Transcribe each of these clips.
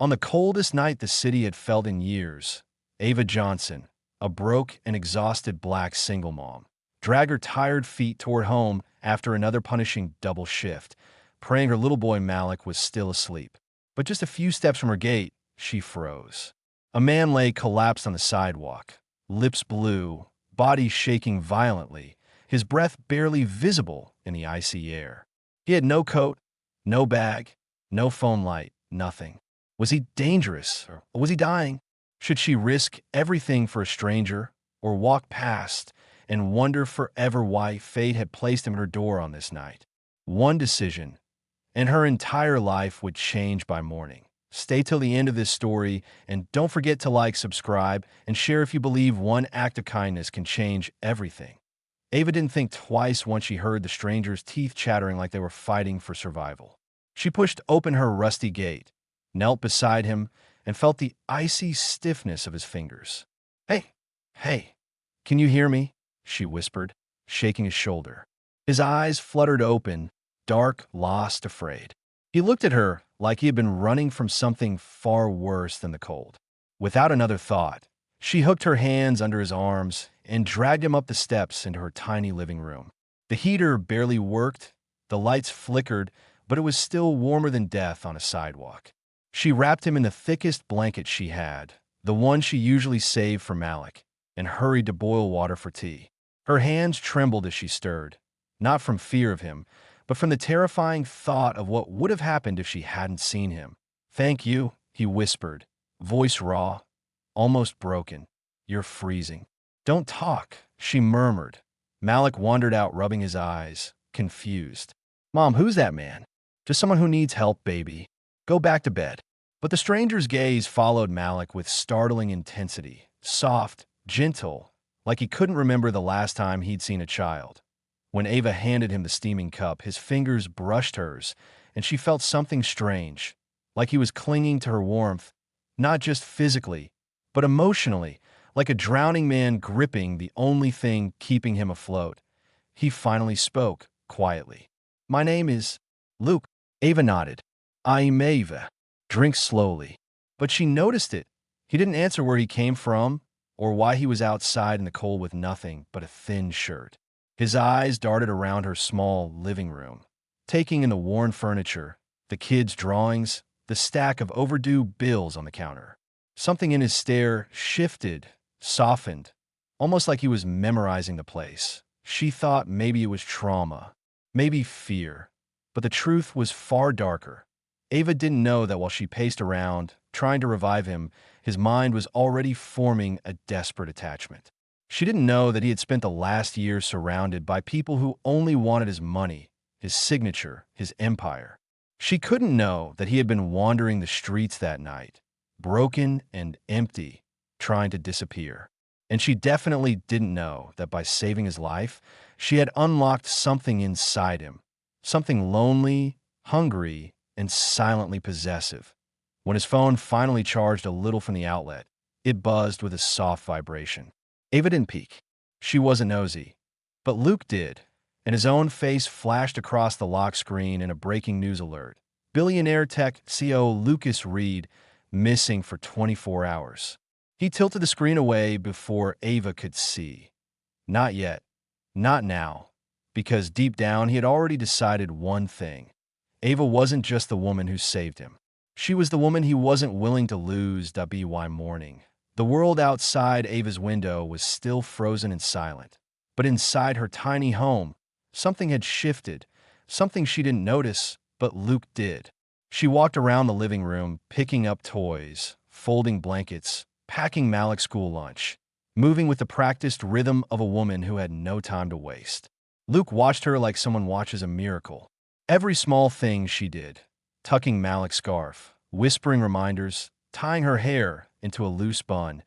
On the coldest night the city had felt in years, Ava Johnson, a broke and exhausted black single mom, dragged her tired feet toward home after another punishing double shift, praying her little boy Malik was still asleep. But just a few steps from her gate, she froze. A man lay collapsed on the sidewalk, lips blue, body shaking violently, his breath barely visible in the icy air. He had no coat, no bag, no phone light, nothing. Was he dangerous, or was he dying? Should she risk everything for a stranger, or walk past and wonder forever why fate had placed him at her door on this night? One decision, and her entire life would change by morning. Stay till the end of this story, and don't forget to like, subscribe, and share if you believe one act of kindness can change everything. Ava didn't think twice once she heard the stranger's teeth chattering like they were fighting for survival. She pushed open her rusty gate, knelt beside him, and felt the icy stiffness of his fingers. Hey, can you hear me?" she whispered, shaking his shoulder. His eyes fluttered open, dark, lost, afraid. He looked at her like he had been running from something far worse than the cold. Without another thought, she hooked her hands under his arms and dragged him up the steps into her tiny living room. The heater barely worked, the lights flickered, but it was still warmer than death on a sidewalk. She wrapped him in the thickest blanket she had, the one she usually saved for Malik, and hurried to boil water for tea. Her hands trembled as she stirred, not from fear of him, but from the terrifying thought of what would have happened if she hadn't seen him. "Thank you," he whispered, voice raw, almost broken. "You're freezing." "Don't talk," she murmured. Malik wandered out, rubbing his eyes, confused. "Mom, who's that man?" "Just someone who needs help, baby. Go back to bed." But the stranger's gaze followed Malik with startling intensity, soft, gentle, like he couldn't remember the last time he'd seen a child. When Ava handed him the steaming cup, his fingers brushed hers, and she felt something strange, like he was clinging to her warmth, not just physically, but emotionally, like a drowning man gripping the only thing keeping him afloat. He finally spoke, quietly. "My name is Luke." Ava nodded. "I'm Ava." Drink slowly. But she noticed it. He didn't answer where he came from, or why he was outside in the cold with nothing but a thin shirt. His eyes darted around her small living room, taking in the worn furniture, the kids' drawings, the stack of overdue bills on the counter. Something in his stare shifted, softened, almost like he was memorizing the place. She thought maybe it was trauma, maybe fear, but the truth was far darker. Ava didn't know that while she paced around, trying to revive him, his mind was already forming a desperate attachment. She didn't know that he had spent the last year surrounded by people who only wanted his money, his signature, his empire. She couldn't know that he had been wandering the streets that night, broken and empty, trying to disappear. And she definitely didn't know that by saving his life, she had unlocked something inside him, something lonely, hungry, and silently possessive. When his phone finally charged a little from the outlet, it buzzed with a soft vibration. Ava didn't peek. She wasn't nosy. But Luke did, and his own face flashed across the lock screen in a breaking news alert. Billionaire tech CEO Lucas Reed missing for 24 hours. He tilted the screen away before Ava could see. Not yet. Not now. Because deep down he had already decided one thing. Ava wasn't just the woman who saved him. She was the woman he wasn't willing to lose. By morning, the world outside Ava's window was still frozen and silent. But inside her tiny home, something had shifted, something she didn't notice, but Luke did. She walked around the living room, picking up toys, folding blankets, packing Malik's school lunch, moving with the practiced rhythm of a woman who had no time to waste. Luke watched her like someone watches a miracle. Every small thing she did, tucking Malik's scarf, whispering reminders, tying her hair into a loose bun,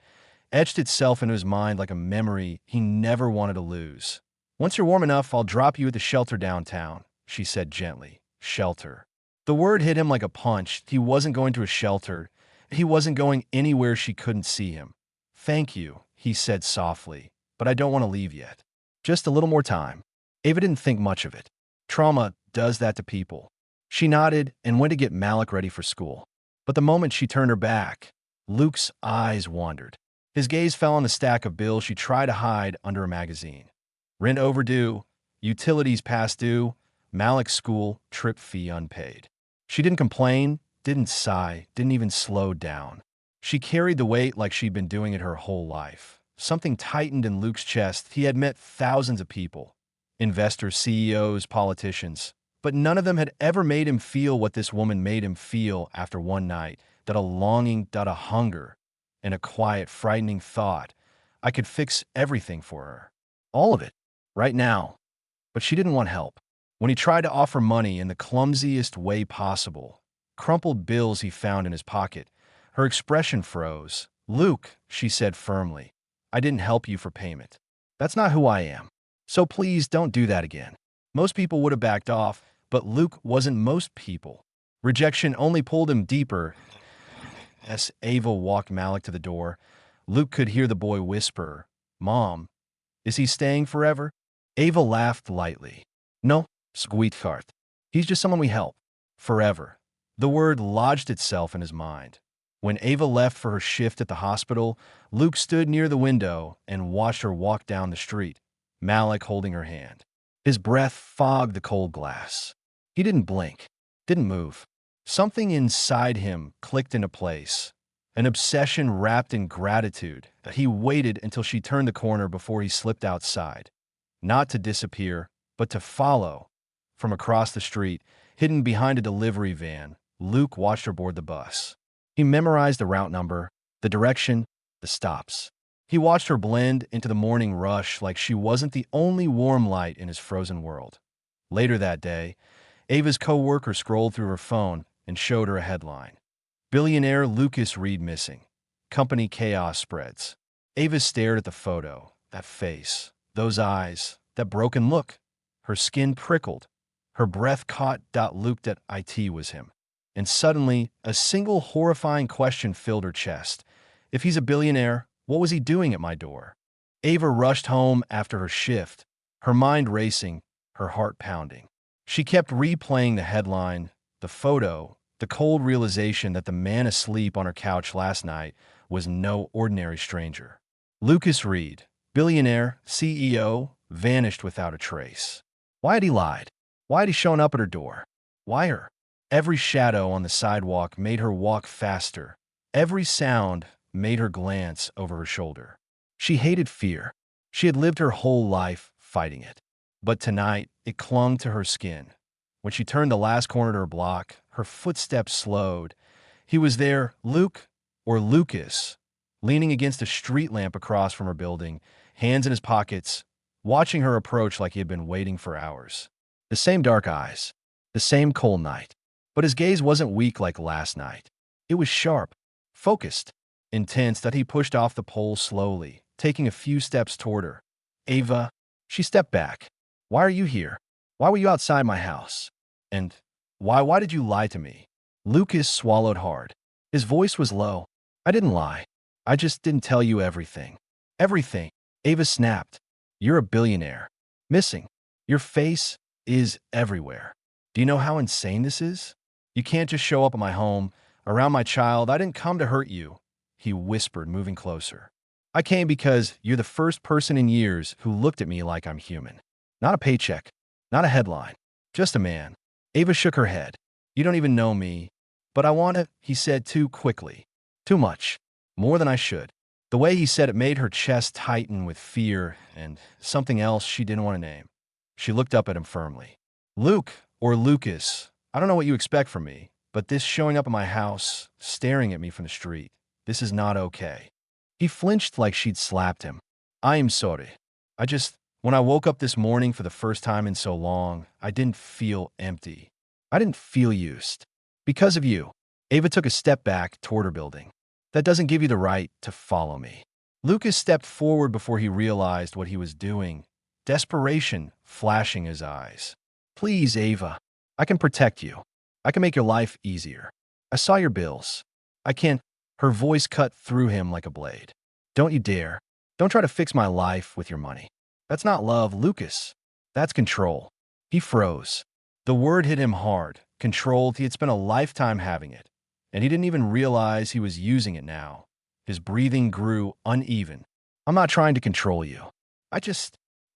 etched itself into his mind like a memory he never wanted to lose. "Once you're warm enough, I'll drop you at the shelter downtown," she said gently. Shelter. The word hit him like a punch. He wasn't going to a shelter. He wasn't going anywhere she couldn't see him. "Thank you," he said softly, "but I don't want to leave yet. Just a little more time." Ava didn't think much of it. Trauma does that to people. She nodded and went to get Malik ready for school. But the moment she turned her back, Luke's eyes wandered. His gaze fell on the stack of bills she tried to hide under a magazine. Rent overdue, utilities past due, Malik's school trip fee unpaid. She didn't complain, didn't sigh, didn't even slow down. She carried the weight like she'd been doing it her whole life. Something tightened in Luke's chest. He had met thousands of people, investors, CEOs, politicians, but none of them had ever made him feel what this woman made him feel after one night, that a longing, that a hunger, and a quiet, frightening thought. I could fix everything for her. All of it. Right now. But she didn't want help. When he tried to offer money in the clumsiest way possible, crumpled bills he found in his pocket, her expression froze. "Luke," she said firmly, "I didn't help you for payment. That's not who I am. So please don't do that again." Most people would have backed off, but Luke wasn't most people. Rejection only pulled him deeper. As Ava walked Malik to the door, Luke could hear the boy whisper, "Mom, is he staying forever?" Ava laughed lightly. "No, sweetheart. He's just someone we help. Forever." The word lodged itself in his mind. When Ava left for her shift at the hospital, Luke stood near the window and watched her walk down the street, Malik holding her hand. His breath fogged the cold glass. He didn't blink, didn't move. Something inside him clicked into place, an obsession wrapped in gratitude that he waited until she turned the corner before he slipped outside. Not to disappear, but to follow. From across the street, hidden behind a delivery van, Luke watched her board the bus. He memorized the route number, the direction, the stops. He watched her blend into the morning rush like she wasn't the only warm light in his frozen world. Later that day, Ava's co-worker scrolled through her phone and showed her a headline. "Billionaire Lucas Reed missing. Company chaos spreads." Ava stared at the photo, that face, those eyes, that broken look. Her skin prickled. Her breath caught. Luke that it was him. And suddenly, a single horrifying question filled her chest. If he's a billionaire, what was he doing at my door? Ava rushed home after her shift, her mind racing, her heart pounding. She kept replaying the headline, the photo, the cold realization that the man asleep on her couch last night was no ordinary stranger. Lucas Reed, billionaire, CEO, vanished without a trace. Why had he lied? Why had he shown up at her door? Why her? Every shadow on the sidewalk made her walk faster. Every sound made her glance over her shoulder. She hated fear. She had lived her whole life fighting it. But tonight, it clung to her skin. When she turned the last corner to her block, her footsteps slowed. He was there, Luke, or Lucas, leaning against a street lamp across from her building, hands in his pockets, watching her approach like he had been waiting for hours. The same dark eyes, the same cold night. But his gaze wasn't weak like last night. It was sharp, focused, intense that he pushed off the pole slowly, taking a few steps toward her. "Ava," she stepped back. "Why are you here? Why were you outside my house? And why did you lie to me?" Lucas swallowed hard. His voice was low. "I didn't lie. I just didn't tell you everything." "Everything?" Ava snapped. "You're a billionaire. Missing. Your face is everywhere. Do you know how insane this is? You can't just show up at my home, around my child. I didn't come to hurt you," he whispered, moving closer. "I came because you're the first person in years who looked at me like I'm human. Not a paycheck, not a headline, just a man." Ava shook her head. "You don't even know me. But I want to," he said too quickly. "Too much. More than I should." The way he said it made her chest tighten with fear and something else she didn't want to name. She looked up at him firmly. "Luke, or Lucas, I don't know what you expect from me, but this showing up at my house, staring at me from the street, this is not okay." He flinched like she'd slapped him. "I am sorry. When I woke up this morning for the first time in so long, I didn't feel empty. I didn't feel used. Because of you." Ava took a step back toward her building. "That doesn't give you the right to follow me." Lucas stepped forward before he realized what he was doing, desperation flashing his eyes. "Please, Ava. I can protect you. I can make your life easier. I saw your bills. I can't." Her voice cut through him like a blade. "Don't you dare. Don't try to fix my life with your money. That's not love, Lucas. That's control." He froze. The word hit him hard. Controlled. He had spent a lifetime having it. and he didn't even realize he was using it now. His breathing grew uneven. I'm not trying to control you. I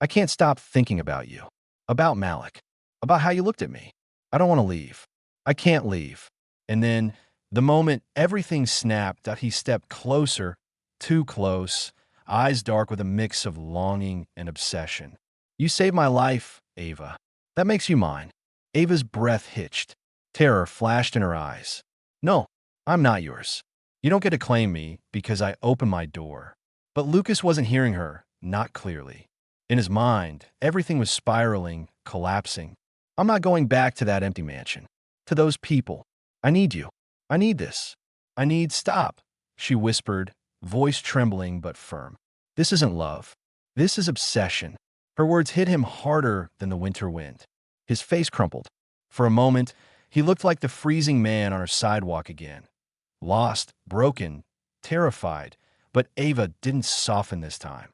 can't stop thinking about you. About Malik. About how you looked at me. I don't want to leave. I can't leave. And then, the moment everything snapped, he stepped closer, too close, eyes dark with a mix of longing and obsession. You saved my life, Ava. That makes you mine. Ava's breath hitched. Terror flashed in her eyes. No, I'm not yours. You don't get to claim me because I opened my door. But Lucas wasn't hearing her, not clearly. In his mind, everything was spiraling, collapsing. I'm not going back to that empty mansion. To those people. I need you. I need this. Stop, she whispered, voice trembling but firm. This isn't love. This is obsession. Her words hit him harder than the winter wind. His face crumpled. For a moment, he looked like the freezing man on her sidewalk again. Lost, broken, terrified, but Ava didn't soften this time.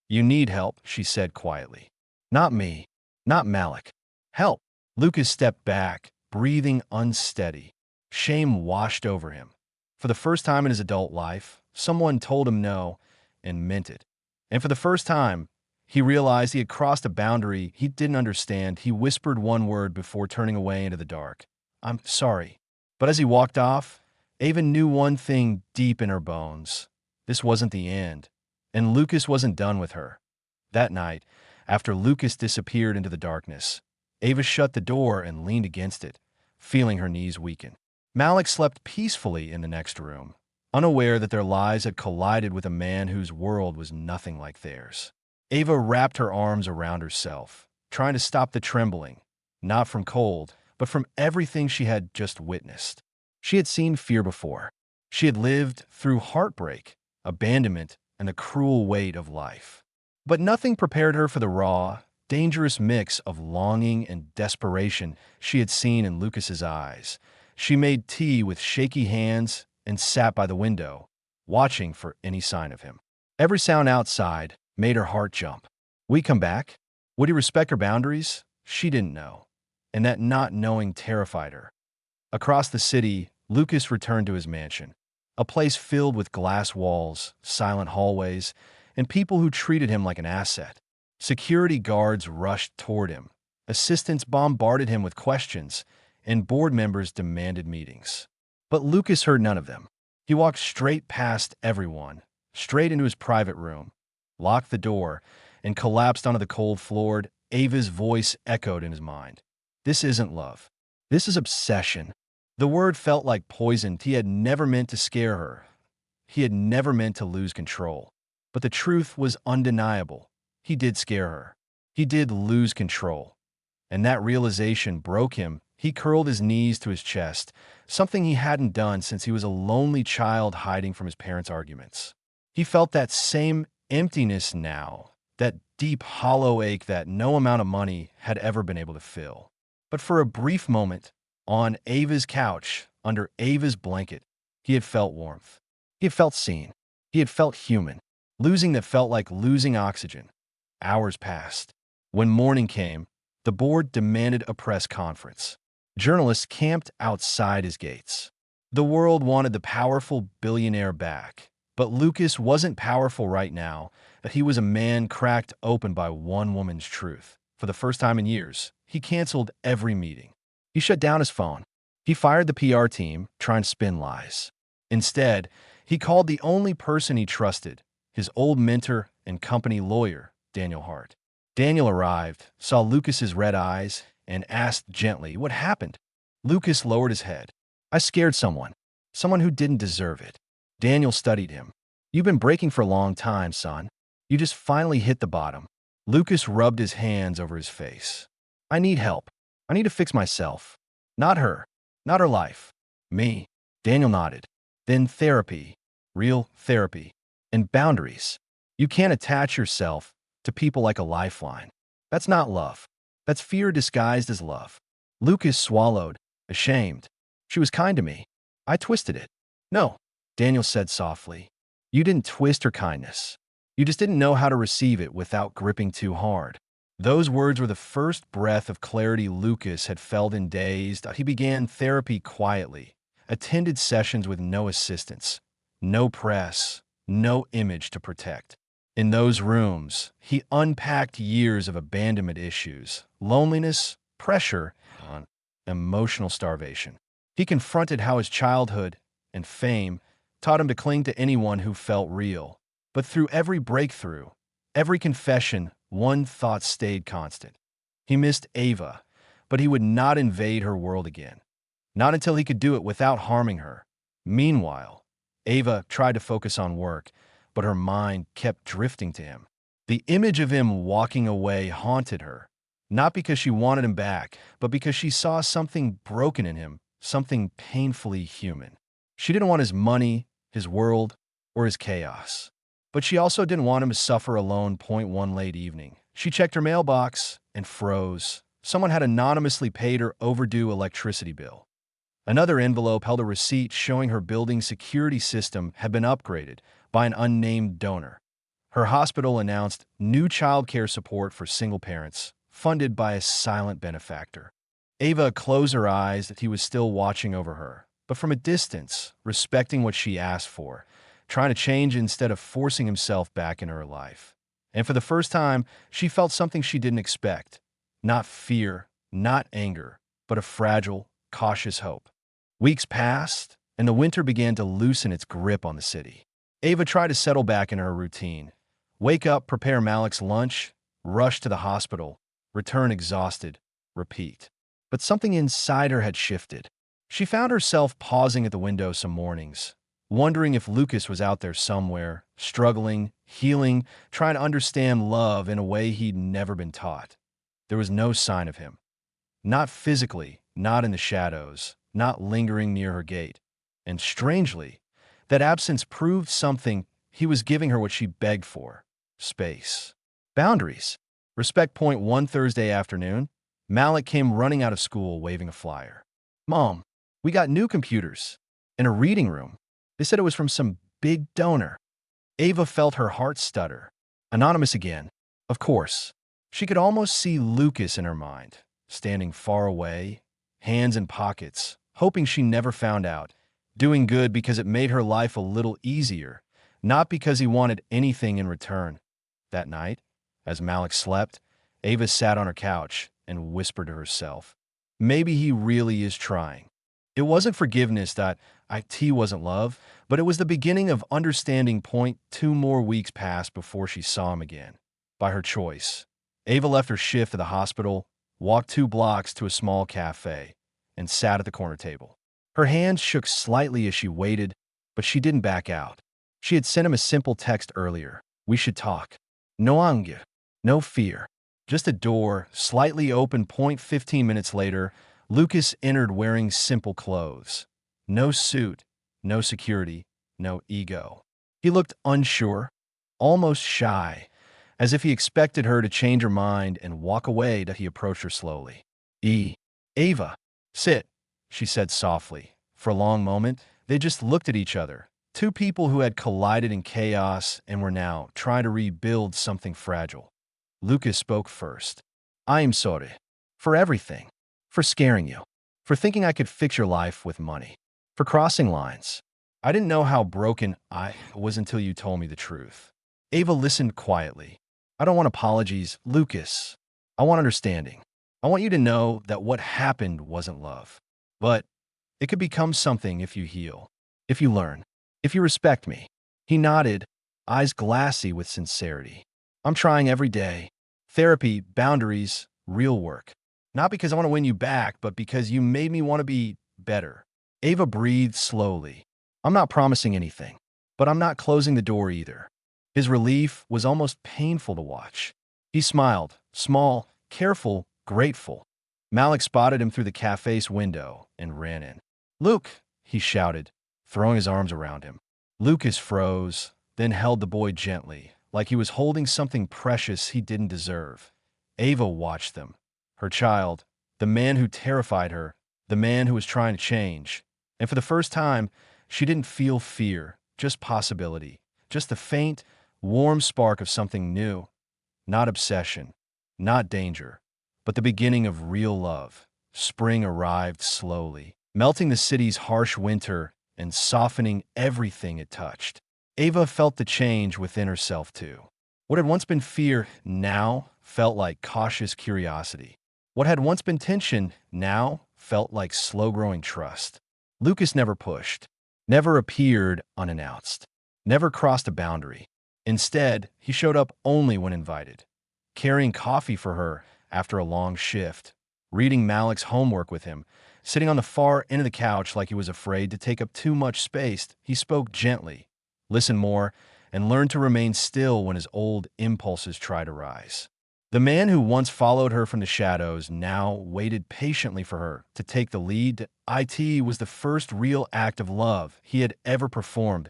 You need help, she said quietly. Not me. Not Malik. Help. Lucas stepped back, breathing unsteady. Shame washed over him. For the first time in his adult life, someone told him no and meant it. And for the first time, he realized he had crossed a boundary he didn't understand. He whispered one word before turning away into the dark. I'm sorry. But as he walked off, Ava knew one thing deep in her bones. This wasn't the end. And Lucas wasn't done with her. That night, after Lucas disappeared into the darkness, Ava shut the door and leaned against it, feeling her knees weaken. Malik slept peacefully in the next room, unaware that their lives had collided with a man whose world was nothing like theirs. Ava wrapped her arms around herself, trying to stop the trembling, not from cold, but from everything she had just witnessed. She had seen fear before. She had lived through heartbreak, abandonment, and the cruel weight of life. But nothing prepared her for the raw, dangerous mix of longing and desperation she had seen in Lucas's eyes. She made tea with shaky hands and sat by the window, watching for any sign of him. Every sound outside made her heart jump. Would he come back? Would he respect her boundaries? She didn't know, and that not knowing terrified her. Across the city, Lucas returned to his mansion, a place filled with glass walls, silent hallways, and people who treated him like an asset. Security guards rushed toward him. Assistants bombarded him with questions, and board members demanded meetings. But Lucas heard none of them. He walked straight past everyone, straight into his private room, locked the door, and collapsed onto the cold floor. Ava's voice echoed in his mind. This isn't love. This is obsession. The word felt like poison. He had never meant to scare her. He had never meant to lose control. But the truth was undeniable. He did scare her. He did lose control. And that realization broke him. He curled his knees to his chest, something he hadn't done since he was a lonely child hiding from his parents' arguments. He felt that same emptiness now, that deep, hollow ache that no amount of money had ever been able to fill. But for a brief moment, on Ava's couch, under Ava's blanket, he had felt warmth. He had felt seen. He had felt human. Losing that felt like losing oxygen. Hours passed. When morning came, the board demanded a press conference. Journalists camped outside his gates. The world wanted the powerful billionaire back. But Lucas wasn't powerful right now, that he was a man cracked open by one woman's truth. For the first time in years, he canceled every meeting. He shut down his phone. He fired the PR team, trying to spin lies. Instead, he called the only person he trusted, his old mentor and company lawyer, Daniel Hart. Daniel arrived, saw Lucas's red eyes, and asked gently, "What happened?" Lucas lowered his head. "I scared someone who didn't deserve it." Daniel studied him. "You've been breaking for a long time, son. You just finally hit the bottom." Lucas rubbed his hands over his face. "I need help. I need to fix myself. Not her. Not her life. Me." Daniel nodded. "Then therapy. Real therapy. And boundaries. You can't attach yourself to people like a lifeline. That's not love. That's fear disguised as love." Lucas swallowed, ashamed. "She was kind to me. I twisted it." "No," Daniel said softly. "You didn't twist her kindness. You just didn't know how to receive it without gripping too hard." Those words were the first breath of clarity Lucas had felt in days. He began therapy quietly, attended sessions with no assistants, no press, no image to protect. In those rooms, he unpacked years of abandonment issues, loneliness, pressure, and emotional starvation. He confronted how his childhood and fame taught him to cling to anyone who felt real. But through every breakthrough, every confession, one thought stayed constant. He missed Ava, but he would not invade her world again. Not until he could do it without harming her. Meanwhile, Ava tried to focus on work, but her mind kept drifting to him. The image of him walking away haunted her, not because she wanted him back, but because she saw something broken in him, something painfully human. She didn't want his money, his world, or his chaos. But she also didn't want him to suffer alone. One late evening, she checked her mailbox and froze. Someone had anonymously paid her overdue electricity bill. Another envelope held a receipt showing her building's security system had been upgraded by an unnamed donor. Her hospital announced new childcare support for single parents, funded by a silent benefactor. Ava closed her eyes that he was still watching over her, but from a distance, respecting what she asked for, trying to change instead of forcing himself back into her life. And for the first time, she felt something she didn't expect. Not fear, not anger, but a fragile, cautious hope. Weeks passed, and the winter began to loosen its grip on the city. Ava tried to settle back in her routine. Wake up, prepare Malik's lunch, rush to the hospital, return exhausted, repeat. But something inside her had shifted. She found herself pausing at the window some mornings, wondering if Lucas was out there somewhere, struggling, healing, trying to understand love in a way he'd never been taught. There was no sign of him. Not physically, not in the shadows, not lingering near her gate. And strangely, that absence proved something. He was giving her what she begged for: space. Boundaries. Respect. One Thursday afternoon, Malik came running out of school waving a flyer. "Mom, we got new computers. In a reading room. They said it was from some big donor." Ava felt her heart stutter. Anonymous again. Of course. She could almost see Lucas in her mind, standing far away, hands in pockets, hoping she never found out, doing good because it made her life a little easier, not because he wanted anything in return. That night, as Malik slept, Ava sat on her couch and whispered to herself, maybe he really is trying. It wasn't forgiveness. It wasn't love, but it was the beginning of understanding. 2 more weeks passed before she saw him again. By her choice, Ava left her shift at the hospital, walked 2 blocks to a small cafe, and sat at the corner table. Her hands shook slightly as she waited, but she didn't back out. She had sent him a simple text earlier. We should talk. No anger, no fear. Just a door, slightly open. 15 minutes later, Lucas entered wearing simple clothes. No suit, no security, no ego. He looked unsure, almost shy, as if he expected her to change her mind and walk away. He approached her slowly. Ava, sit, she said softly. For a long moment, they just looked at each other. 2 people who had collided in chaos and were now trying to rebuild something fragile. Lucas spoke first. "I am sorry. For everything. For scaring you. For thinking I could fix your life with money. For crossing lines. I didn't know how broken I was until you told me the truth." Ava listened quietly. "I don't want apologies, Lucas. I want understanding. I want you to know that what happened wasn't love. But it could become something if you heal, if you learn, if you respect me." He nodded, eyes glassy with sincerity. "I'm trying every day. Therapy, boundaries, real work. Not because I want to win you back, but because you made me want to be better." Ava breathed slowly. "I'm not promising anything, but I'm not closing the door either." His relief was almost painful to watch. He smiled, small, careful, grateful. Malik spotted him through the cafe's window and ran in. "Luke," he shouted, throwing his arms around him. Lucas froze, then held the boy gently, like he was holding something precious he didn't deserve. Ava watched them. Her child, the man who terrified her, the man who was trying to change. And for the first time, she didn't feel fear, just possibility, just the faint, warm spark of something new. Not obsession, not danger, but the beginning of real love. Spring arrived slowly. melting the city's harsh winter and softening everything it touched. Ava felt the change within herself, too. What had once been fear now felt like cautious curiosity. What had once been tension now felt like slow-growing trust. Lucas never pushed, never appeared unannounced, never crossed a boundary. Instead, he showed up only when invited, carrying coffee for her after a long shift, reading Malik's homework with him, sitting on the far end of the couch like he was afraid to take up too much space. He spoke gently, listened more, and learned to remain still when his old impulses tried to rise. The man who once followed her from the shadows now waited patiently for her to take the lead. It was the first real act of love he had ever performed.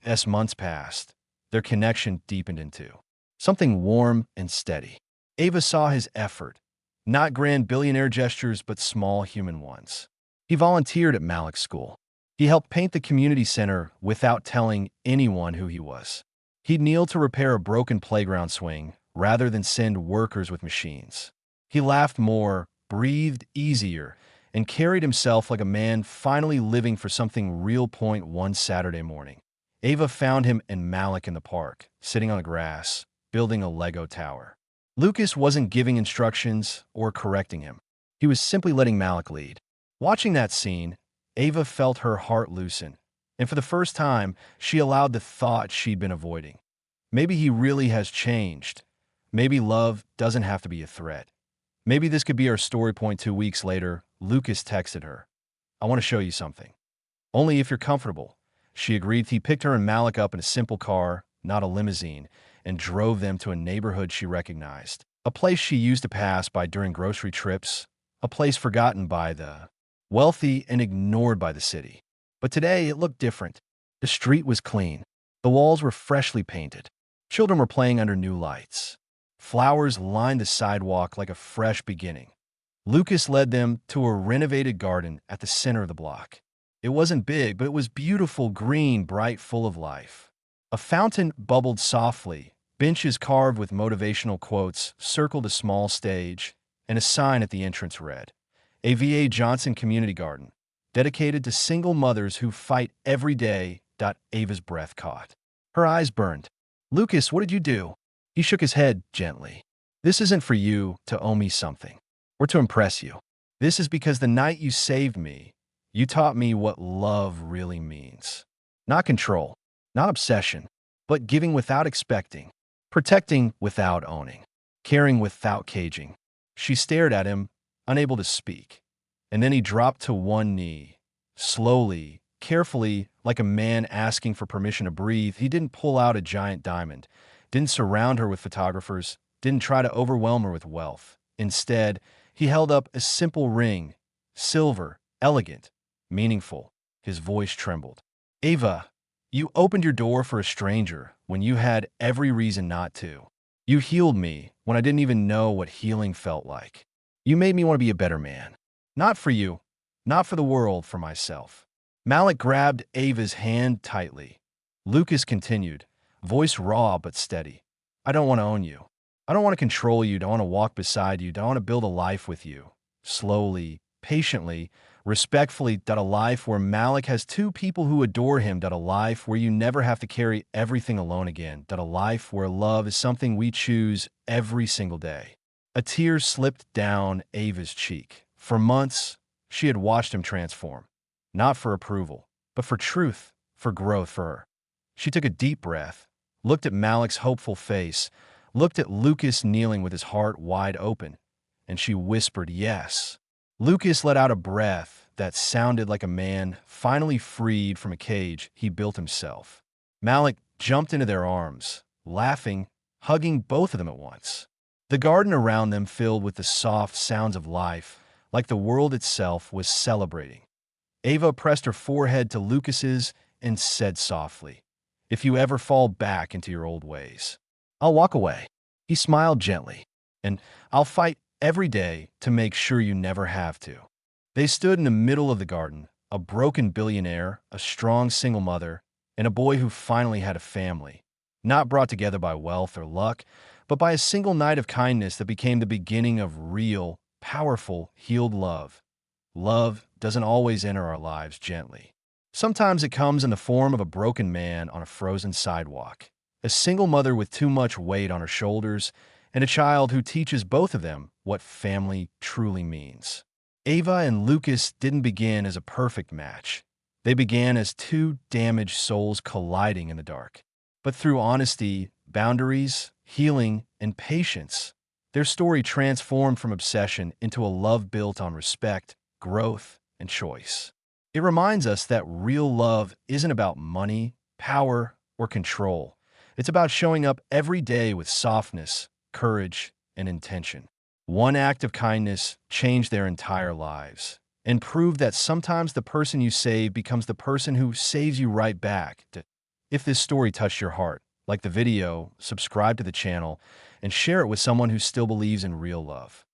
As months passed, their connection deepened into something warm and steady. Ava saw his effort, not grand billionaire gestures, but small human ones. He volunteered at Malik's school. He helped paint the community center without telling anyone who he was. He'd kneel to repair a broken playground swing rather than send workers with machines. He laughed more, breathed easier, and carried himself like a man finally living for something real. One Saturday morning, Ava found him and Malik in the park, sitting on the grass, building a Lego tower. Lucas wasn't giving instructions or correcting him. He was simply letting Malik lead. Watching that scene, Ava felt her heart loosen, and for the first time, she allowed the thought she'd been avoiding. Maybe he really has changed. Maybe love doesn't have to be a threat. Maybe this could be our story. 2 weeks later, Lucas texted her, "I want to show you something. Only if you're comfortable." She agreed. He picked her and Malik up in a simple car, not a limousine, and drove them to a neighborhood she recognized. A place she used to pass by during grocery trips, a place forgotten by the wealthy and ignored by the city. But today it looked different. The street was clean. The walls were freshly painted. Children were playing under new lights. Flowers lined the sidewalk like a fresh beginning. Lucas led them to a renovated garden at the center of the block. It wasn't big, but it was beautiful, green, bright, full of life. A fountain bubbled softly, benches carved with motivational quotes circled a small stage, and a sign at the entrance read, "A.V.A. Johnson Community Garden, dedicated to single mothers who fight every day." Ava's breath caught. Her eyes burned. "Lucas, what did you do?" He shook his head gently. "This isn't for you to owe me something, or to impress you. This is because the night you saved me, you taught me what love really means. Not control, not obsession, but giving without expecting, protecting without owning, caring without caging." She stared at him, unable to speak. And then he dropped to one knee, slowly, carefully, like a man asking for permission to breathe. He didn't pull out a giant diamond, didn't surround her with photographers, didn't try to overwhelm her with wealth. Instead, he held up a simple ring, silver, elegant, meaningful. His voice trembled. "Ava, you opened your door for a stranger when you had every reason not to. You healed me when I didn't even know what healing felt like. You made me want to be a better man. Not for you, not for the world, for myself." Malik grabbed Ava's hand tightly. Lucas continued, voice raw but steady. "I don't want to own you. I don't want to control you. Don't want to walk beside you. Don't want to build a life with you. Slowly, patiently, respectfully. A life where Malik has two people who adore him. A life where you never have to carry everything alone again. A life where love is something we choose every single day." A tear slipped down Ava's cheek. For months, she had watched him transform. Not for approval, but for truth, for growth for her. She took a deep breath, looked at Malik's hopeful face, looked at Lucas kneeling with his heart wide open, and she whispered yes. Lucas let out a breath that sounded like a man finally freed from a cage he built himself. Malik jumped into their arms, laughing, hugging both of them at once. The garden around them filled with the soft sounds of life, like the world itself was celebrating. Ava pressed her forehead to Lucas's and said softly, "If you ever fall back into your old ways, I'll walk away." He smiled gently, "And I'll fight every day to make sure you never have to." They stood in the middle of the garden, a broken billionaire, a strong single mother, and a boy who finally had a family, not brought together by wealth or luck, but by a single night of kindness that became the beginning of real, powerful, healed love. Love doesn't always enter our lives gently. Sometimes it comes in the form of a broken man on a frozen sidewalk, a single mother with too much weight on her shoulders, and a child who teaches both of them what family truly means. Ava and Lucas didn't begin as a perfect match. They began as two damaged souls colliding in the dark. But through honesty, boundaries, healing, and patience, their story transformed from obsession into a love built on respect, growth, and choice. It reminds us that real love isn't about money, power, or control. It's about showing up every day with softness, courage, and intention. One act of kindness changed their entire lives and proved that sometimes the person you save becomes the person who saves you right back. If this story touched your heart, like the video, subscribe to the channel, and share it with someone who still believes in real love.